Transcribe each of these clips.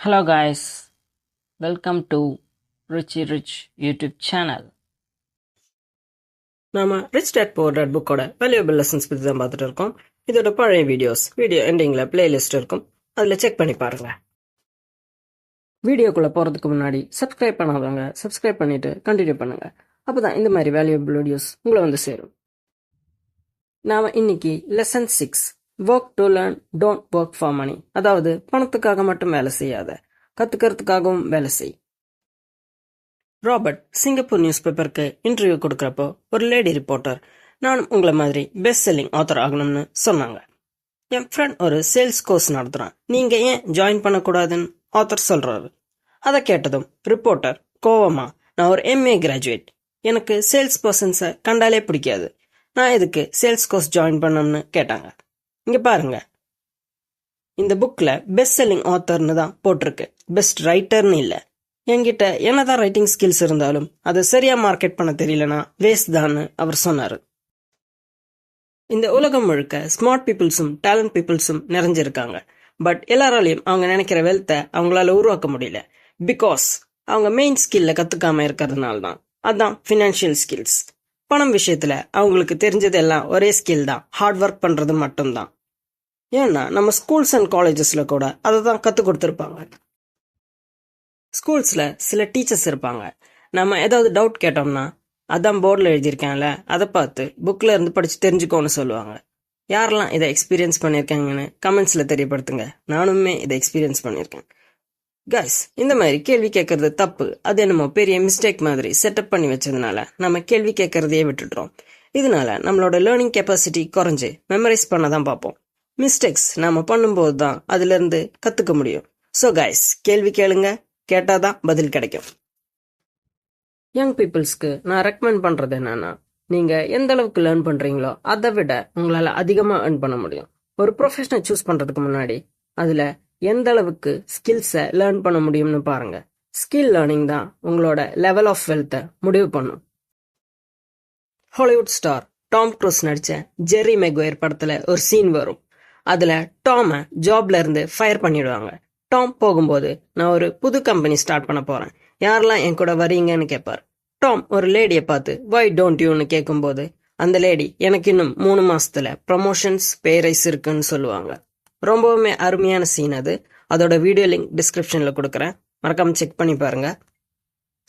Hello guys, welcome to Richie Rich YouTube channel. நாம rich dad poor dad புக்கோட valuable lessons பற்றி தான் பார்த்துட்டு இருக்கோம். இதோட பழைய வீடியோ எண்டிங்ல பிளேலிஸ்ட் இருக்கும், அதில் செக் பண்ணி பாருங்க. வீடியோக்குள்ள போறதுக்கு முன்னாடி சப்ஸ்கிரைப் பண்ணாதவங்க சப்ஸ்கிரைப் பண்ணிட்டு கண்டினியூ பண்ணுங்க. அப்பதான் இந்த மாதிரி வேல்யூபிள் வீடியோஸ் உங்களை வந்து சேரும். நாம இன்னைக்கு lesson 6 work to learn don't work for money, அதாவது பணத்துக்காக மட்டும் வேலை செய்யாத, கத்துக்கிறதுக்காகவும் வேலை செய். ராபர்ட் சிங்கப்பூர் நியூஸ் பேப்பருக்கு இன்டர்வியூ கொடுக்கறப்போ ஒரு லேடி ரிப்போர்ட்டர் நானும் உங்களை மாதிரி பெஸ்ட் செல்லிங் ஆத்தர் ஆகணும்னு சொன்னாங்க. என் ஃப்ரெண்ட் ஒரு சேல்ஸ் கோர்ஸ் நடத்துறான், நீங்க ஏன் ஜாயின் பண்ணக்கூடாதுன்னு ஆத்தர் சொல்றாரு. அதை கேட்டதும் ரிப்போர்ட்டர் கோவமா, நான் ஒரு MA கிராஜுவேட், எனக்கு சேல்ஸ் பர்சன்ஸை கண்டாலே பிடிக்காது, நான் எதுக்கு சேல்ஸ் கோர்ஸ் ஜாயின் பண்ணணும்னு கேட்டாங்க. இங்க பாருங்க, இந்த புக்ல பெஸ்ட் செல்லிங் ஆத்தர்னு தான் போட்டிருக்கு, பெஸ்ட் ரைட்டர்னு இல்லை. என்கிட்ட என்னதான் ரைட்டிங் ஸ்கில்ஸ் இருந்தாலும் அதை சரியா மார்க்கெட் பண்ண தெரியலனா வேஸ்ட் தான்னு அவர் சொன்னாரு. இந்த உலகம் முழுக்க ஸ்மார்ட் பீப்புள்ஸும் டேலண்ட் பீப்புள்ஸும் நிறைஞ்சிருக்காங்க. பட் எல்லாராலையும் அவங்க நினைக்கிற வெல்த்தை அவங்களால உருவாக்க முடியல. பிகாஸ் அவங்க மெயின் ஸ்கில்ல கத்துக்காம இருக்கிறதுனால தான். அதான் ஃபினான்ஷியல் ஸ்கில்ஸ். பணம் விஷயத்துல அவங்களுக்கு தெரிஞ்சது எல்லாம் ஒரே ஸ்கில் தான், ஹார்ட் ஒர்க் பண்றது மட்டும்தான். ஏன்னா நம்ம ஸ்கூல்ஸ் அண்ட் காலேஜஸ்ல கூட அதை தான் கத்து கொடுத்துருப்பாங்க. ஸ்கூல்ஸ்ல சில டீச்சர்ஸ் இருப்பாங்க, நம்ம ஏதாவது டவுட் கேட்டோம்னா அதான் போர்டில் எழுதியிருக்கேன்ல, அதை பார்த்து புக்ல இருந்து படிச்சு தெரிஞ்சுக்கோன்னு சொல்லுவாங்க. யாரெல்லாம் இதை எக்ஸ்பீரியன்ஸ் பண்ணியிருக்காங்கன்னு கமெண்ட்ஸ்ல தெரியப்படுத்துங்க. நானுமே இதை எக்ஸ்பீரியன்ஸ் பண்ணியிருக்கேன். கைஸ், இந்த மாதிரி கேள்வி கேட்கறது தப்பு, அது என்னமோ பெரிய மிஸ்டேக் மாதிரி செட்டப் பண்ணி வச்சதுனால நம்ம கேள்வி கேட்கறதையே விட்டுடுறோம். இதனால நம்மளோட லேர்னிங் கெப்பாசிட்டி குறைஞ்சு மெமரைஸ் பண்ண தான் பார்ப்போம். மிஸ்டேக்ஸ் நாம பண்ணும்போது தான் அதுல இருந்து கத்துக்க முடியும். ஸோ கைஸ், கேள்வி கேளுங்க, கேட்டாதான் பதில் கிடைக்கும். யங் பீப்புள்ஸ்க்கு நான் ரெக்கமெண்ட் பண்றது என்னன்னா, நீங்க எந்த அளவுக்கு லேர்ன் பண்றீங்களோ அதை விட உங்களால அதிகமா ஏர்ன் பண்ண முடியும். ஒரு ப்ரொஃபஷனை சூஸ் பண்றதுக்கு முன்னாடி அதுல எந்த அளவுக்கு ஸ்கில்ஸை லேர்ன் பண்ண முடியும்னு பாருங்க. ஸ்கில் லேர்னிங் தான் உங்களோட லெவல் ஆஃப் வெல்த்தை முடிவு பண்ணும். ஹாலிவுட் ஸ்டார் டாம் க்ரூஸ் நடிச்ச ஜெர்ரி மெக்வேர் படத்துல ஒரு சீன் வரும். அதுல டாமை ஜாப்ல இருந்து ஃபயர் பண்ணிடுவாங்க. டாம் போகும்போது, நான் ஒரு புது கம்பெனி ஸ்டார்ட் பண்ண போறேன், யாரெல்லாம் என் கூட வரீங்கன்னு கேட்பார். டாம் ஒரு லேடியை பார்த்து வை டோன்ட் யூன்னு கேட்கும்போது அந்த லேடி எனக்கு இன்னும் 3 மாசத்துல ப்ரமோஷன்ஸ் பே ரைஸ் இருக்குன்னு சொல்லுவாங்க. ரொம்பவுமே அருமையான சீன் அது. அதோட வீடியோ லிங்க் டிஸ்கிரிப்ஷன்ல கொடுக்குறேன், மறக்காம செக் பண்ணி பாருங்க.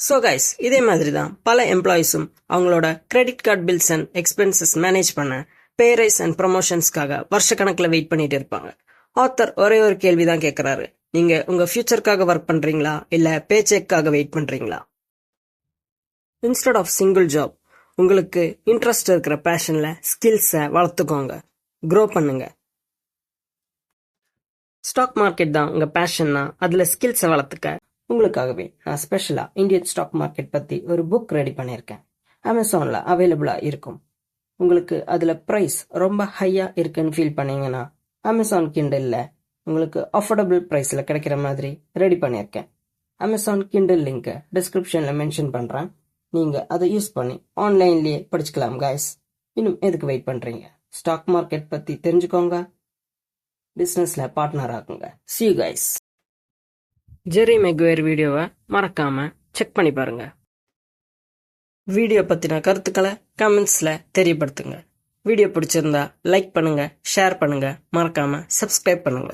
ஸோ கைஸ், இதே மாதிரி தான் பல எம்ப்ளாயிஸும் அவங்களோட credit card bills and expenses manage பண்ண பே ரைஸ் அண்ட் ப்ரமோஷன்ஸ்க்காக வருஷக்கணக்கில் வெயிட் பண்ணிட்டு இருப்பாங்க. ஆத்தர் ஒரே ஒரு கேள்விதான் கேட்கிறாரு, நீங்க உங்க ஃபியூச்சருக்காக ஒர்க் பண்றீங்களா இல்ல பே செக்காக வெயிட் பண்றீங்களா? இன்ஸ்டெட் ஆஃப் சிங்கிள் ஜாப், உங்களுக்கு இன்ட்ரெஸ்ட் இருக்கிற பேஷன்ல ஸ்கில்ஸை வளர்த்துக்கோங்க, க்ரோ பண்ணுங்க. ஸ்டாக் மார்க்கெட் தான் உங்க பேஷன்னா அதுல ஸ்கில்ஸை வளர்த்துக்க உங்களுக்காகவே நான் ஸ்பெஷலா இந்தியன் ஸ்டாக் மார்க்கெட் பத்தி ஒரு புக் ரெடி பண்ணியிருக்கேன். அமேசான்ல அவைலபிளா இருக்கும். உங்களுக்கு அதுல பிரைஸ் ரொம்ப ஹையா இருக்குன்னு ஃபீல் பண்ணீங்கன்னா அமேசான் கிண்டல்ல உங்களுக்கு அஃபோர்டபுள் பிரைஸ்ல கிடைக்கிற மாதிரி ரெடி பண்ணியிருக்கேன். அமேசான் கிண்டல் லிங்கை டிஸ்கிரிப்ஷன்ல மென்ஷன் பண்றேன், நீங்க அதை யூஸ் பண்ணி ஆன்லைன்லயே படிச்சுக்கலாம். கைஸ், இன்னும் எதுக்கு வெயிட் பண்றீங்க? ஸ்டாக் மார்க்கெட் பத்தி தெரிஞ்சுக்கோங்க, பிசினஸ்ல பார்ட்னர் ஆகுங்க. See you guys. ஜெர்ரி மெக்வேர் வீடியோவை மறக்காம செக் பண்ணி பாருங்க. வீடியோ பத்தின கருத்துக்களை கமெண்ட்ஸ்ல தெரியப்படுத்துங்க. வீடியோ பிடிச்சிருந்தா லைக் பண்ணுங்க, ஷேர் பண்ணுங்க, மறக்காம சப்ஸ்கிரைப் பண்ணுங்க.